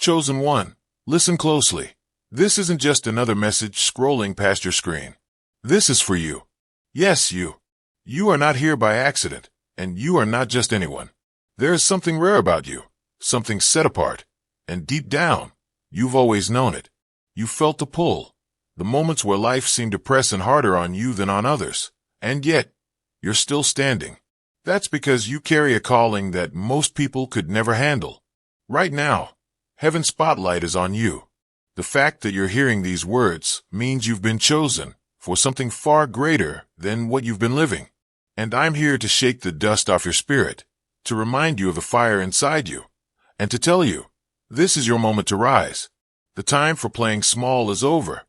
Chosen one, listen closely. This isn't just another message scrolling past your screen. This is for you. Yes, you. You are not here by accident, and you are not just anyone. There is something rare about you, something set apart, and deep down, you've always known it. You felt the pull, the moments where life seemed to press in harder on you than on others, and yet, you're still standing. That's because you carry a calling that most people could never handle. Right now, heaven's spotlight is on you. The fact that you're hearing these words means you've been chosen for something far greater than what you've been living. And I'm here to shake the dust off your spirit, to remind you of the fire inside you, and to tell you, this is your moment to rise. The time for playing small is over.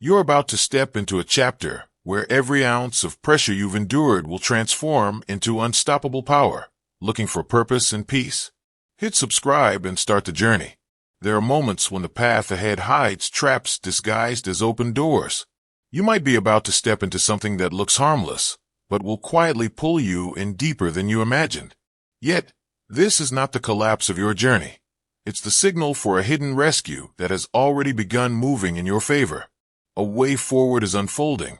You're about to step into a chapter where every ounce of pressure you've endured will transform into unstoppable power. Looking for purpose and peace? Hit subscribe and start the journey. There are moments when the path ahead hides traps disguised as open doors. You might be about to step into something that looks harmless, but will quietly pull you in deeper than you imagined. Yet, this is not the collapse of your journey. It's the signal for a hidden rescue that has already begun moving in your favor. A way forward is unfolding,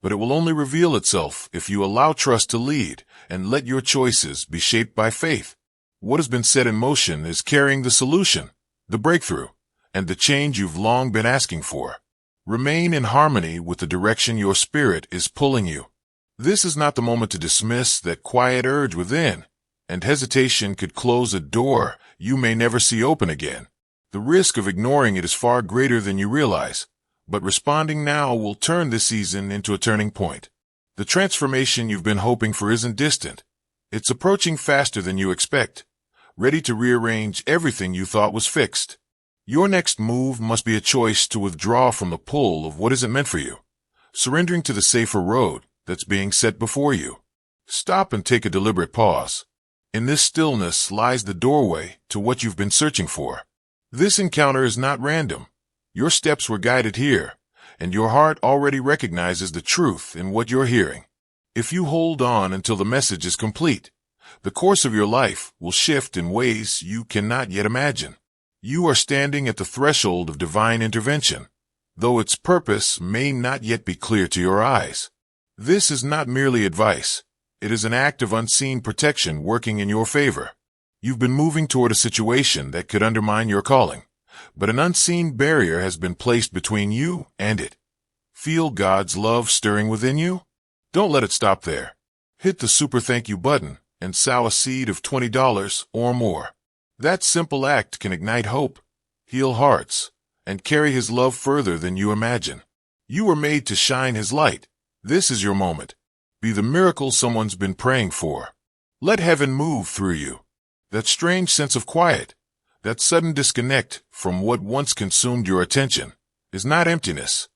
but it will only reveal itself if you allow trust to lead and let your choices be shaped by faith. What has been set in motion is carrying the solution, the breakthrough, and the change you've long been asking for. Remain in harmony with the direction your spirit is pulling you. This is not the moment to dismiss that quiet urge within, and hesitation could close a door you may never see open again. The risk of ignoring it is far greater than you realize, but responding now will turn this season into a turning point. The transformation you've been hoping for isn't distant. It's approaching faster than you expect, ready to rearrange everything you thought was fixed. Your next move must be a choice to withdraw from the pull of what isn't meant for you, surrendering to the safer road that's being set before you. Stop and take a deliberate pause. In this stillness lies the doorway to what you've been searching for. This encounter is not random. Your steps were guided here, and your heart already recognizes the truth in what you're hearing. If you hold on until the message is complete, the course of your life will shift in ways you cannot yet imagine. You are standing at the threshold of divine intervention, though its purpose may not yet be clear to your eyes. This is not merely advice. It is an act of unseen protection working in your favor. You've been moving toward a situation that could undermine your calling, but an unseen barrier has been placed between you and it. Feel God's love stirring within you? Don't let it stop there. Hit the super thank you button and sow a seed of $20 or more. That simple act can ignite hope, heal hearts, and carry His love further than you imagine. You were made to shine His light. This is your moment. Be the miracle someone's been praying for. Let heaven move through you. That strange sense of quiet, that sudden disconnect from what once consumed your attention, is not emptiness.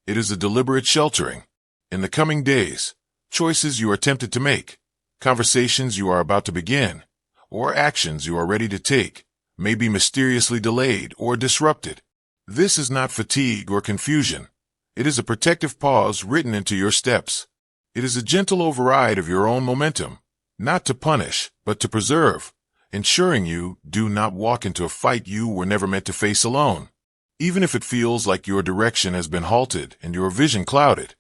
It is a deliberate sheltering. In the coming days, choices you are tempted to make, conversations you are about to begin, or actions you are ready to take, may be mysteriously delayed or disrupted. This is not fatigue or confusion. It is a protective pause written into your steps. It is a gentle override of your own momentum, not to punish, but to preserve, ensuring you do not walk into a fight you were never meant to face alone. Even if it feels like your direction has been halted and your vision clouded,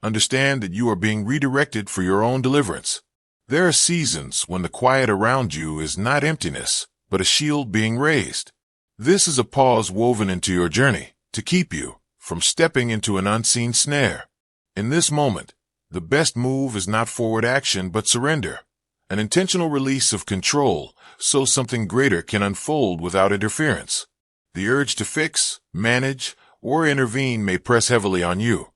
understand that you are being redirected for your own deliverance. There are seasons when the quiet around you is not emptiness, but a shield being raised. This is a pause woven into your journey to keep you from stepping into an unseen snare. In this moment, the best move is not forward action but surrender, an intentional release of control so something greater can unfold without interference. The urge to fix, manage, or intervene may press heavily on you,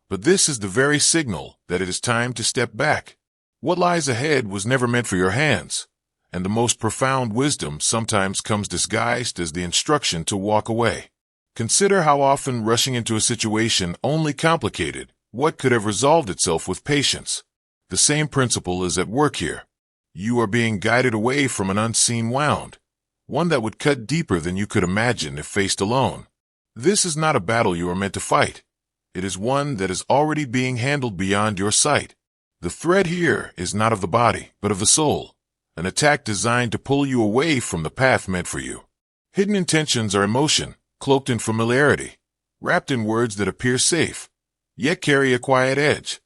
but this is the very signal that it is time to step back. What lies ahead was never meant for your hands, and the most profound wisdom sometimes comes disguised as the instruction to walk away. Consider how often rushing into a situation only complicated what could have resolved itself with patience. The same principle is at work here. You are being guided away from an unseen wound, one that would cut deeper than you could imagine if faced alone. This is not a battle you are meant to fight. It is one that is already being handled beyond your sight. The threat here is not of the body, but of the soul, an attack designed to pull you away from the path meant for you. Hidden intentions are emotion, cloaked in familiarity, wrapped in words that appear safe, yet carry a quiet edge.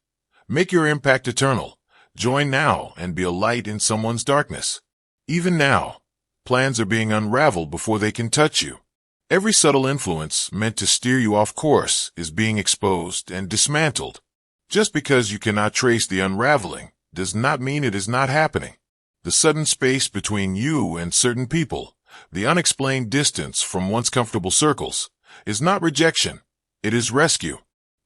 Make your impact eternal. Join now and be a light in someone's darkness. Even now, plans are being unraveled before they can touch you. Every subtle influence meant to steer you off course is being exposed and dismantled. Just because you cannot trace the unraveling does not mean it is not happening. The sudden space between you and certain people, the unexplained distance from once comfortable circles, is not rejection. It is rescue.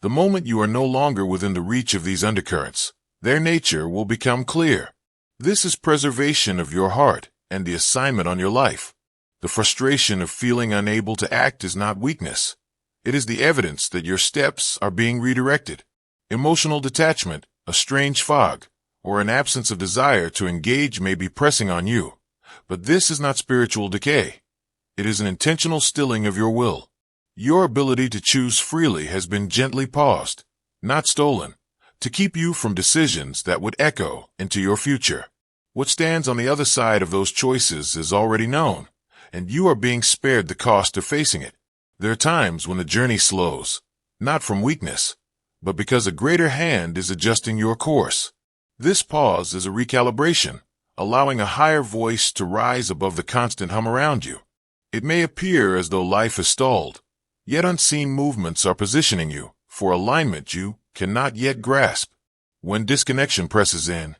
The moment you are no longer within the reach of these undercurrents, their nature will become clear. This is preservation of your heart and the assignment on your life. The frustration of feeling unable to act is not weakness. It is the evidence that your steps are being redirected. Emotional detachment, a strange fog, or an absence of desire to engage may be pressing on you. But this is not spiritual decay. It is an intentional stilling of your will. Your ability to choose freely has been gently paused, not stolen, to keep you from decisions that would echo into your future. What stands on the other side of those choices is already known, and you are being spared the cost of facing it. There are times when the journey slows, not from weakness, but because a greater hand is adjusting your course. This pause is a recalibration, allowing a higher voice to rise above the constant hum around you. It may appear as though life is stalled, yet unseen movements are positioning you for alignment you cannot yet grasp. When disconnection presses in,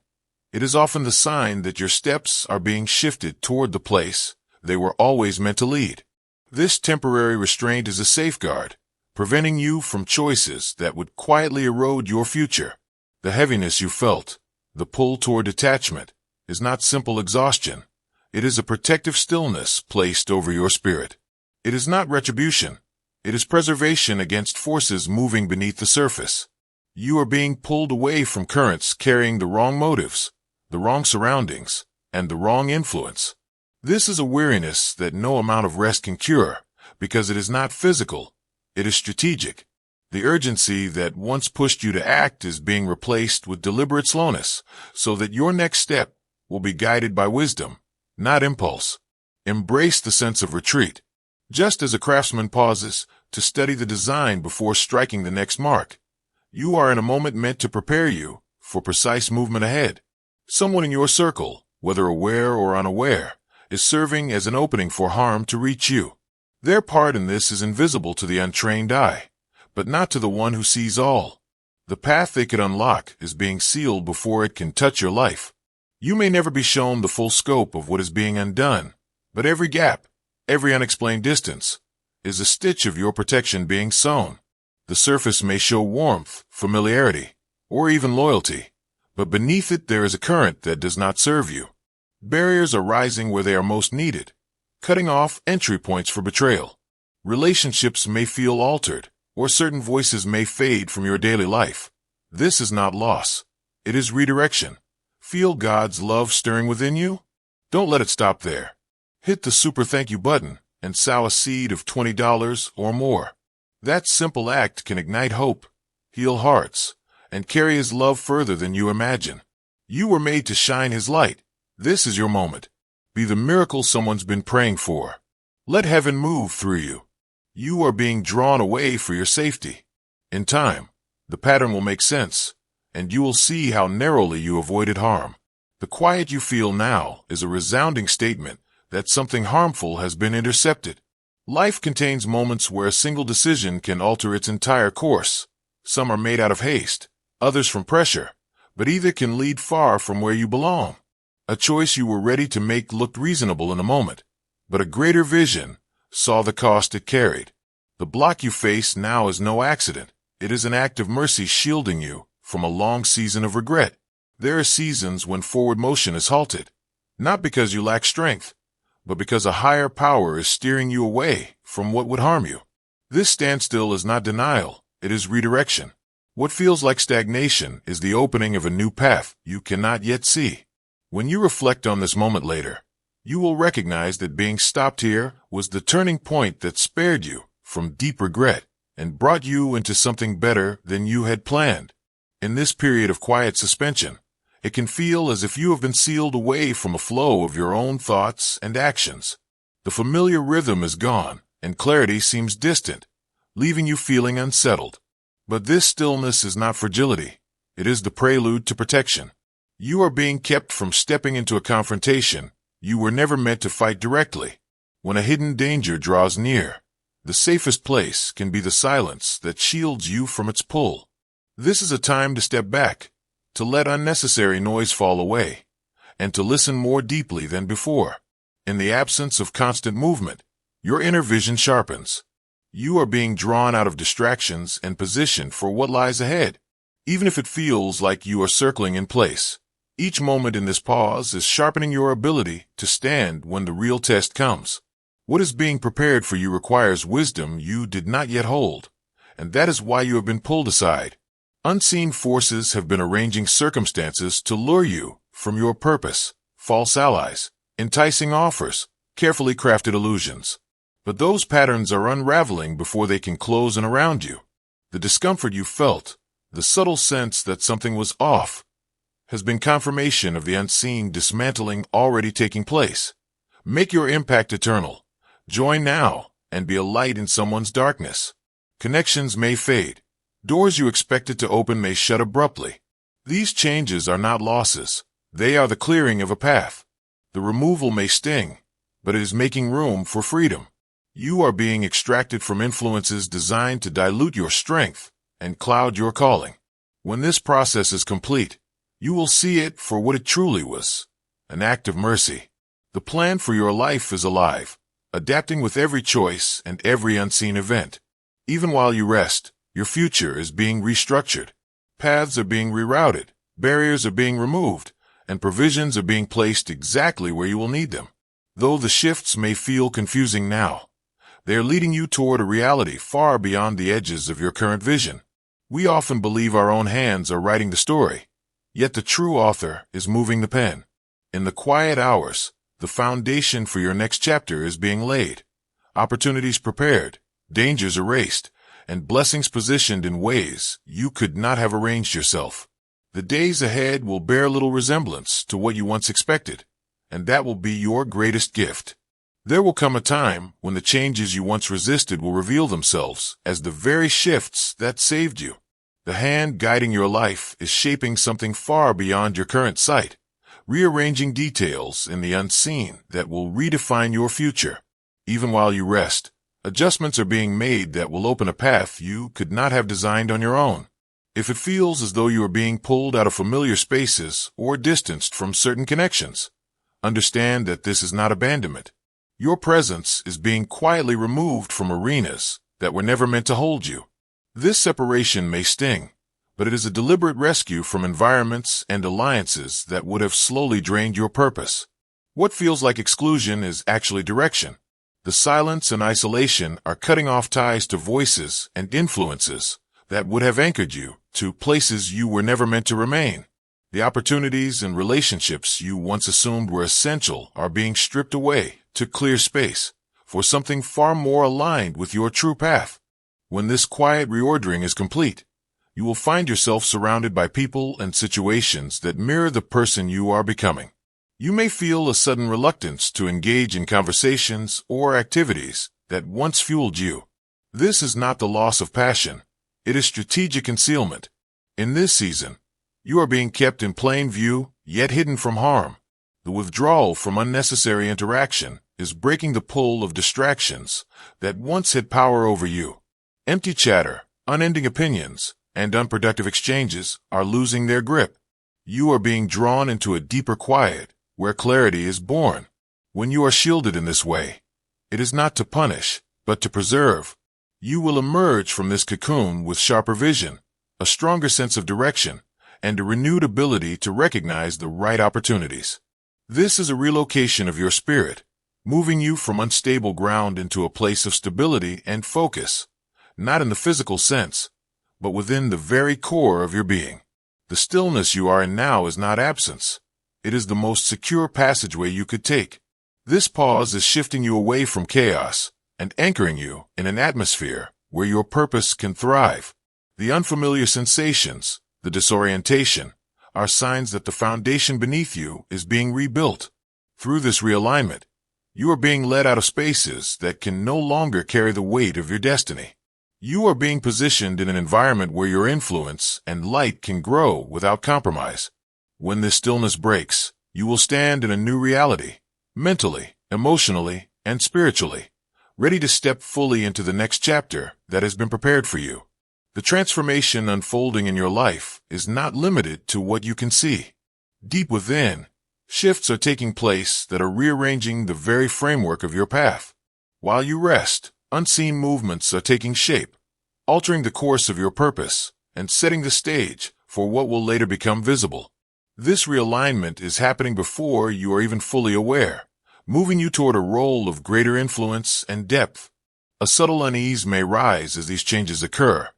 it is often the sign that your steps are being shifted toward the place they were always meant to lead. This temporary restraint is a safeguard, preventing you from choices that would quietly erode your future. The heaviness you felt, the pull toward detachment, is not simple exhaustion. It is a protective stillness placed over your spirit. It is not retribution. It is preservation against forces moving beneath the surface. You are being pulled away from currents carrying the wrong motives, the wrong surroundings, and the wrong influence. This is a weariness that no amount of rest can cure, because it is not physical, it is strategic. The urgency that once pushed you to act is being replaced with deliberate slowness, so that your next step will be guided by wisdom, not impulse. Embrace the sense of retreat. Just as a craftsman pauses to study the design before striking the next mark, you are in a moment meant to prepare you for precise movement ahead. Someone in your circle, whether aware or unaware, is serving as an opening for harm to reach you. Their part in this is invisible to the untrained eye, but not to the one who sees all. The path they could unlock is being sealed before it can touch your life. You may never be shown the full scope of what is being undone, but every gap, every unexplained distance, is a stitch of your protection being sewn. The surface may show warmth, familiarity, or even loyalty, but beneath it there is a current that does not serve you. Barriers are rising where they are most needed, cutting off entry points for betrayal. Relationships may feel altered, or certain voices may fade from your daily life. This is not loss. It is redirection. Feel God's love stirring within you? Don't let it stop there. Hit the super thank you button and sow a seed of $20 or more. That simple act can ignite hope, heal hearts, and carry His love further than you imagine. You were made to shine His light. This is your moment. Be the miracle someone's been praying for. Let heaven move through you. You are being drawn away for your safety. In time, the pattern will make sense, and you will see how narrowly you avoided harm. The quiet you feel now is a resounding statement that something harmful has been intercepted. Life contains moments where a single decision can alter its entire course. Some are made out of haste, others from pressure, but either can lead far from where you belong. A choice you were ready to make looked reasonable in a moment, but a greater vision saw the cost it carried. The block you face now is no accident. It is an act of mercy shielding you from a long season of regret. There are seasons when forward motion is halted, not because you lack strength, but because a higher power is steering you away from what would harm you. This standstill is not denial, it is redirection. What feels like stagnation is the opening of a new path you cannot yet see. When you reflect on this moment later, you will recognize that being stopped here was the turning point that spared you from deep regret and brought you into something better than you had planned. In this period of quiet suspension, it can feel as if you have been sealed away from a flow of your own thoughts and actions. The familiar rhythm is gone, and clarity seems distant, leaving you feeling unsettled. But this stillness is not fragility. It is the prelude to protection. You are being kept from stepping into a confrontation you were never meant to fight directly. When a hidden danger draws near, the safest place can be the silence that shields you from its pull. This is a time to step back, to let unnecessary noise fall away, and to listen more deeply than before. In the absence of constant movement, your inner vision sharpens. You are being drawn out of distractions and positioned for what lies ahead, even if it feels like you are circling in place. Each moment in this pause is sharpening your ability to stand when the real test comes. What is being prepared for you requires wisdom you did not yet hold, and that is why you have been pulled aside. Unseen forces have been arranging circumstances to lure you from your purpose, false allies, enticing offers, carefully crafted illusions. But those patterns are unraveling before they can close in around you. The discomfort you felt, the subtle sense that something was off, has been confirmation of the unseen dismantling already taking place. Make your impact eternal. Join now and be a light in someone's darkness. Connections may fade. Doors you expected to open may shut abruptly. These changes are not losses. They are the clearing of a path. The removal may sting, but it is making room for freedom. You are being extracted from influences designed to dilute your strength and cloud your calling. When this process is complete, you will see it for what it truly was, an act of mercy. The plan for your life is alive, adapting with every choice and every unseen event. Even while you rest, your future is being restructured. Paths are being rerouted, barriers are being removed, and provisions are being placed exactly where you will need them. Though the shifts may feel confusing now, they are leading you toward a reality far beyond the edges of your current vision. We often believe our own hands are writing the story, yet the true author is moving the pen. In the quiet hours, the foundation for your next chapter is being laid. Opportunities prepared, dangers erased, and blessings positioned in ways you could not have arranged yourself. The days ahead will bear little resemblance to what you once expected, and that will be your greatest gift. There will come a time when the changes you once resisted will reveal themselves as the very shifts that saved you. The hand guiding your life is shaping something far beyond your current sight, rearranging details in the unseen that will redefine your future. Even while you rest, adjustments are being made that will open a path you could not have designed on your own. If it feels as though you are being pulled out of familiar spaces or distanced from certain connections, understand that this is not abandonment. Your presence is being quietly removed from arenas that were never meant to hold you. This separation may sting, but it is a deliberate rescue from environments and alliances that would have slowly drained your purpose. What feels like exclusion is actually direction. The silence and isolation are cutting off ties to voices and influences that would have anchored you to places you were never meant to remain. The opportunities and relationships you once assumed were essential are being stripped away to clear space for something far more aligned with your true path. When this quiet reordering is complete, you will find yourself surrounded by people and situations that mirror the person you are becoming. You may feel a sudden reluctance to engage in conversations or activities that once fueled you. This is not the loss of passion. It is strategic concealment. In this season, you are being kept in plain view, yet hidden from harm. The withdrawal from unnecessary interaction is breaking the pull of distractions that once had power over you. Empty chatter, unending opinions, and unproductive exchanges are losing their grip. You are being drawn into a deeper quiet where clarity is born. When you are shielded in this way, it is not to punish, but to preserve. You will emerge from this cocoon with sharper vision, a stronger sense of direction, and a renewed ability to recognize the right opportunities. This is a relocation of your spirit, moving you from unstable ground into a place of stability and focus, not in the physical sense, but within the very core of your being. The stillness you are in now is not absence. It is the most secure passageway you could take. This pause is shifting you away from chaos and anchoring you in an atmosphere where your purpose can thrive. The unfamiliar sensations, the disorientation, are signs that the foundation beneath you is being rebuilt. Through this realignment, You are being led out of spaces that can no longer carry the weight of your destiny. You are being positioned in an environment where your influence and light can grow without compromise. When this stillness breaks, you will stand in a new reality, mentally, emotionally, and spiritually, ready to step fully into the next chapter that has been prepared for you. The transformation unfolding in your life is not limited to what you can see. Deep within, shifts are taking place that are rearranging the very framework of your path. While you rest, unseen movements are taking shape, altering the course of your purpose and setting the stage for what will later become visible. This realignment is happening before you are even fully aware, moving you toward a role of greater influence and depth. A subtle unease may rise as these changes occur,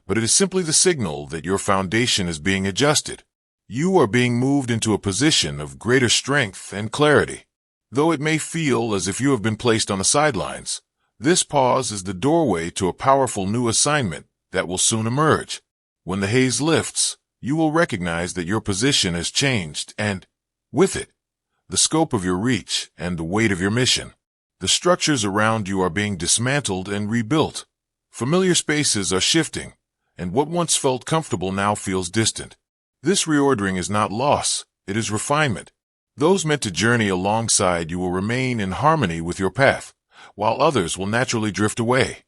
but it is simply the signal that your foundation is being adjusted. You are being moved into a position of greater strength and clarity. Though it may feel as if you have been placed on the sidelines, this pause is the doorway to a powerful new assignment that will soon emerge. When the haze lifts, you will recognize that your position has changed and, with it, the scope of your reach and the weight of your mission. The structures around you are being dismantled and rebuilt. Familiar spaces are shifting, and what once felt comfortable now feels distant. This reordering is not loss, it is refinement. Those meant to journey alongside you will remain in harmony with your path, while others will naturally drift away.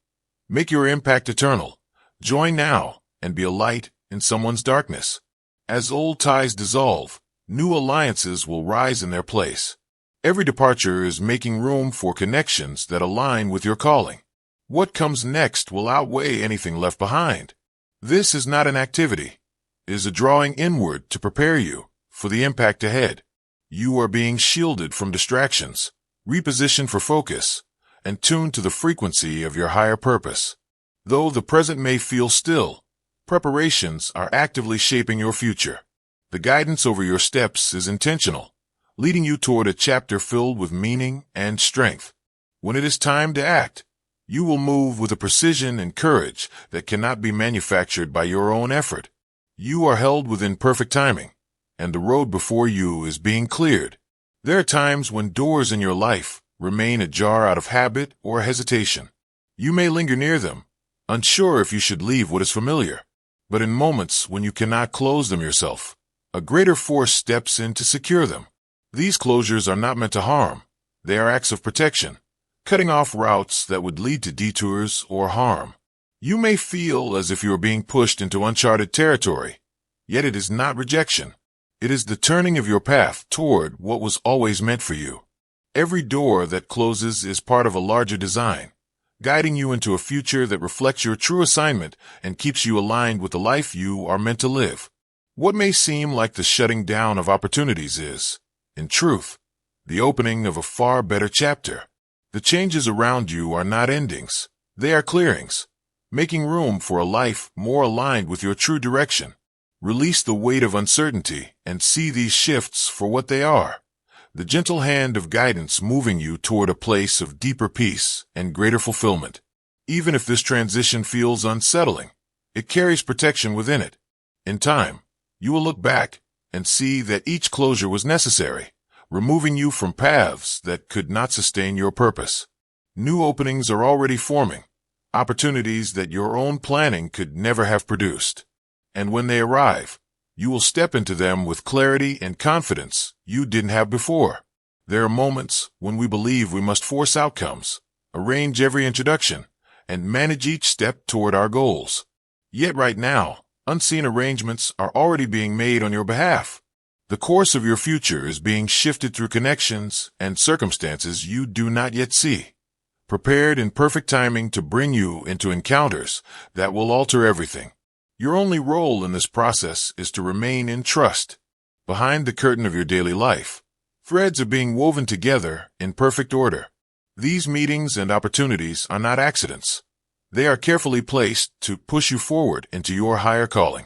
Make your impact eternal. Join now and be a light in someone's darkness. As old ties dissolve, new alliances will rise in their place. Every departure is making room for connections that align with your calling. What comes next will outweigh anything left behind. This is not an activity. It is a drawing inward to prepare you for the impact ahead. You are being shielded from distractions, repositioned for focus, and tuned to the frequency of your higher purpose. Though the present may feel still, preparations are actively shaping your future. The guidance over your steps is intentional, leading you toward a chapter filled with meaning and strength. When it is time to act, you will move with a precision and courage that cannot be manufactured by your own effort. You are held within perfect timing, and the road before you is being cleared. There are times when doors in your life remain ajar out of habit or hesitation. You may linger near them, unsure if you should leave what is familiar. But in moments when you cannot close them yourself, a greater force steps in to secure them. These closures are not meant to harm. They are acts of protection, cutting off routes that would lead to detours or harm. You may feel as if you are being pushed into uncharted territory, yet it is not rejection. It is the turning of your path toward what was always meant for you. Every door that closes is part of a larger design, guiding you into a future that reflects your true assignment and keeps you aligned with the life you are meant to live. What may seem like the shutting down of opportunities is, in truth, the opening of a far better chapter. The changes around you are not endings, they are clearings, making room for a life more aligned with your true direction. Release the weight of uncertainty and see these shifts for what they are. The gentle hand of guidance moving you toward a place of deeper peace and greater fulfillment. Even if this transition feels unsettling, it carries protection within it. In time, you will look back and see that each closure was necessary, removing you from paths that could not sustain your purpose. New openings are already forming, opportunities that your own planning could never have produced. And when they arrive, you will step into them with clarity and confidence you didn't have before. There are moments when we believe we must force outcomes, arrange every introduction, and manage each step toward our goals. Yet right now, unseen arrangements are already being made on your behalf. The course of your future is being shifted through connections and circumstances you do not yet see, prepared in perfect timing to bring you into encounters that will alter everything. Your only role in this process is to remain in trust. Behind the curtain of your daily life, threads are being woven together in perfect order. These meetings and opportunities are not accidents. They are carefully placed to push you forward into your higher calling.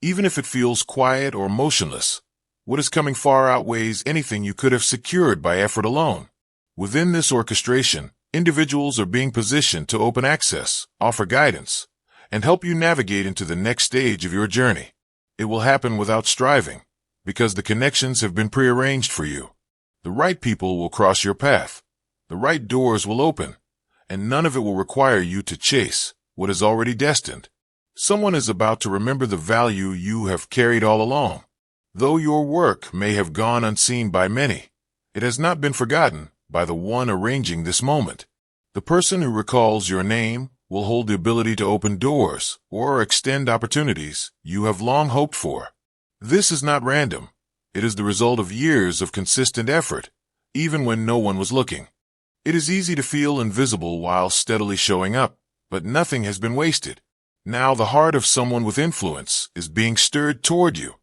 Even if it feels quiet or motionless, what is coming far outweighs anything you could have secured by effort alone. Within this orchestration, individuals are being positioned to open access, offer guidance, and help you navigate into the next stage of your journey. It will happen without striving, because the connections have been prearranged for you. The right people will cross your path. the right doors will open, and none of it will require you to chase what is already destined. Someone is about to remember the value you have carried all along. Though your work may have gone unseen by many, it has not been forgotten by the one arranging this moment. The person who recalls your name will hold the ability to open doors or extend opportunities you have long hoped for. This is not random. It is the result of years of consistent effort, even when no one was looking. It is easy to feel invisible while steadily showing up, but nothing has been wasted. Now the heart of someone with influence is being stirred toward you.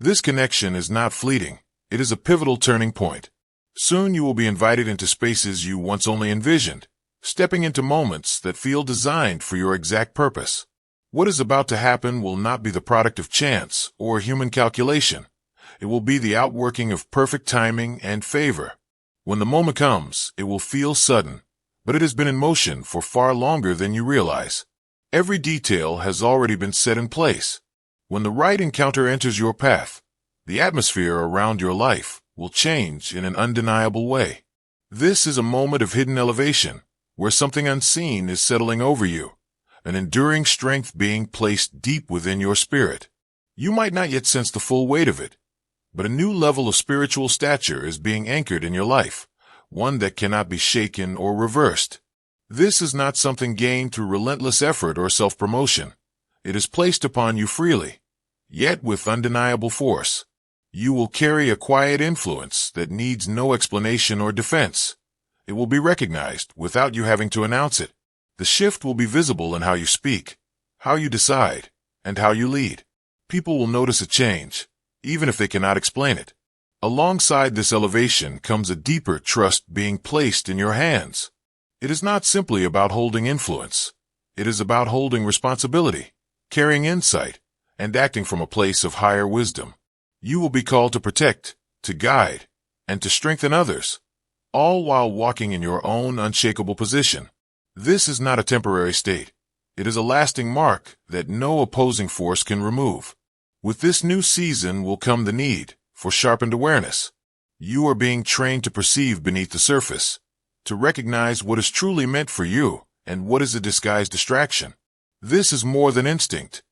This connection is not fleeting. It is a pivotal turning point. Soon you will be invited into spaces you once only envisioned, stepping into moments that feel designed for your exact purpose. What is about to happen will not be the product of chance or human calculation. It will be the outworking of perfect timing and favor. When the moment comes, it will feel sudden, but it has been in motion for far longer than you realize. Every detail has already been set in place. When the right encounter enters your path, the atmosphere around your life will change in an undeniable way. This is a moment of hidden elevation, where something unseen is settling over you, an enduring strength being placed deep within your spirit. You might not yet sense the full weight of it, but a new level of spiritual stature is being anchored in your life, one that cannot be shaken or reversed. This is not something gained through relentless effort or self-promotion. It is placed upon you freely, yet with undeniable force. You will carry a quiet influence that needs no explanation or defense. It will be recognized without you having to announce it. The shift will be visible in how you speak, how you decide, and how you lead. People will notice a change, even if they cannot explain it. Alongside this elevation comes a deeper trust being placed in your hands. It is not simply about holding influence. It is about holding responsibility, carrying insight, and acting from a place of higher wisdom. You will be called to protect, to guide, and to strengthen others, all while walking in your own unshakable position. This is not a temporary state. It is a lasting mark that no opposing force can remove. With this new season will come the need for sharpened awareness. You are being trained to perceive beneath the surface, to recognize what is truly meant for you and what is a disguised distraction. This is more than instinct.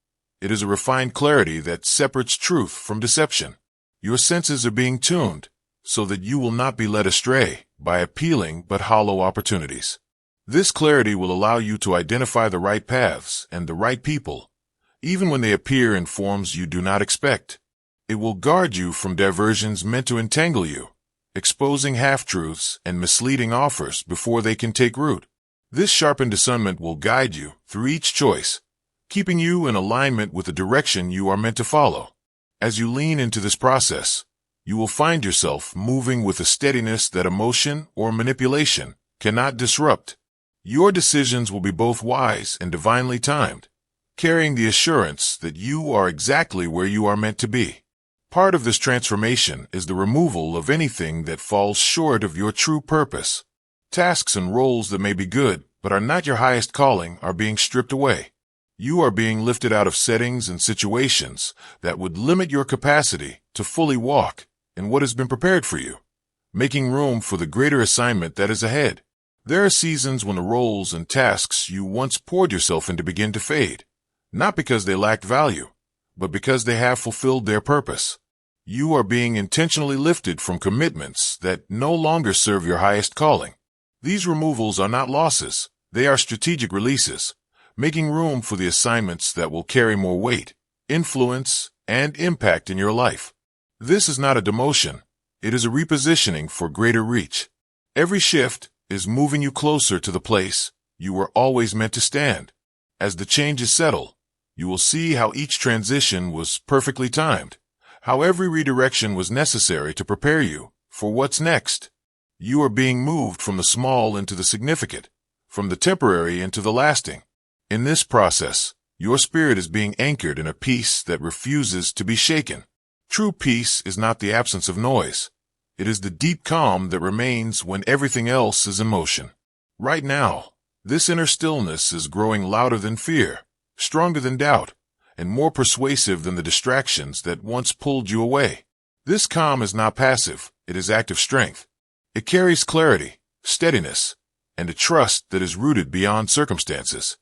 It is a refined clarity that separates truth from deception. Your senses are being tuned so that you will not be led astray by appealing but hollow opportunities. This clarity will allow you to identify the right paths and the right people, even when they appear in forms you do not expect. It will guard you from diversions meant to entangle you, exposing half-truths and misleading offers before they can take root. This sharpened discernment will guide you through each choice, keeping you in alignment with the direction you are meant to follow. As you lean into this process, you will find yourself moving with a steadiness that emotion or manipulation cannot disrupt. Your decisions will be both wise and divinely timed, carrying the assurance that you are exactly where you are meant to be. Part of this transformation is the removal of anything that falls short of your true purpose. Tasks and roles that may be good but are not your highest calling are being stripped away. You are being lifted out of settings and situations that would limit your capacity to fully walk in what has been prepared for you, making room for the greater assignment that is ahead. There are seasons when the roles and tasks you once poured yourself into begin to fade, not because they lacked value, but because they have fulfilled their purpose. You are being intentionally lifted from commitments that no longer serve your highest calling. These removals are not losses, they are strategic releases, making room for the assignments that will carry more weight, influence, and impact in your life. This is not a demotion, it is a repositioning for greater reach. Every shift is moving you closer to the place you were always meant to stand. As the changes settle, you will see how each transition was perfectly timed, how every redirection was necessary to prepare you for what's next. You are being moved from the small into the significant, from the temporary into the lasting. In this process, your spirit is being anchored in a peace that refuses to be shaken. True peace is not the absence of noise. It is the deep calm that remains when everything else is in motion. Right now, this inner stillness is growing louder than fear, stronger than doubt, and more persuasive than the distractions that once pulled you away. This calm is not passive, it is active strength. It carries clarity, steadiness, and a trust that is rooted beyond circumstances.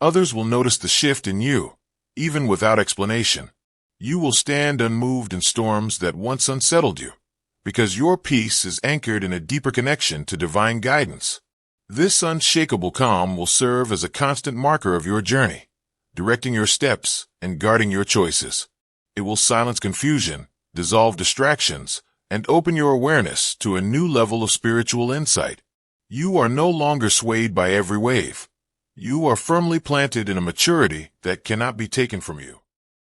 Others will notice the shift in you, even without explanation. You will stand unmoved in storms that once unsettled you, because your peace is anchored in a deeper connection to divine guidance. This unshakable calm will serve as a constant marker of your journey, directing your steps and guarding your choices. It will silence confusion, dissolve distractions, and open your awareness to a new level of spiritual insight. You are no longer swayed by every wave. You are firmly planted in a maturity that cannot be taken from you.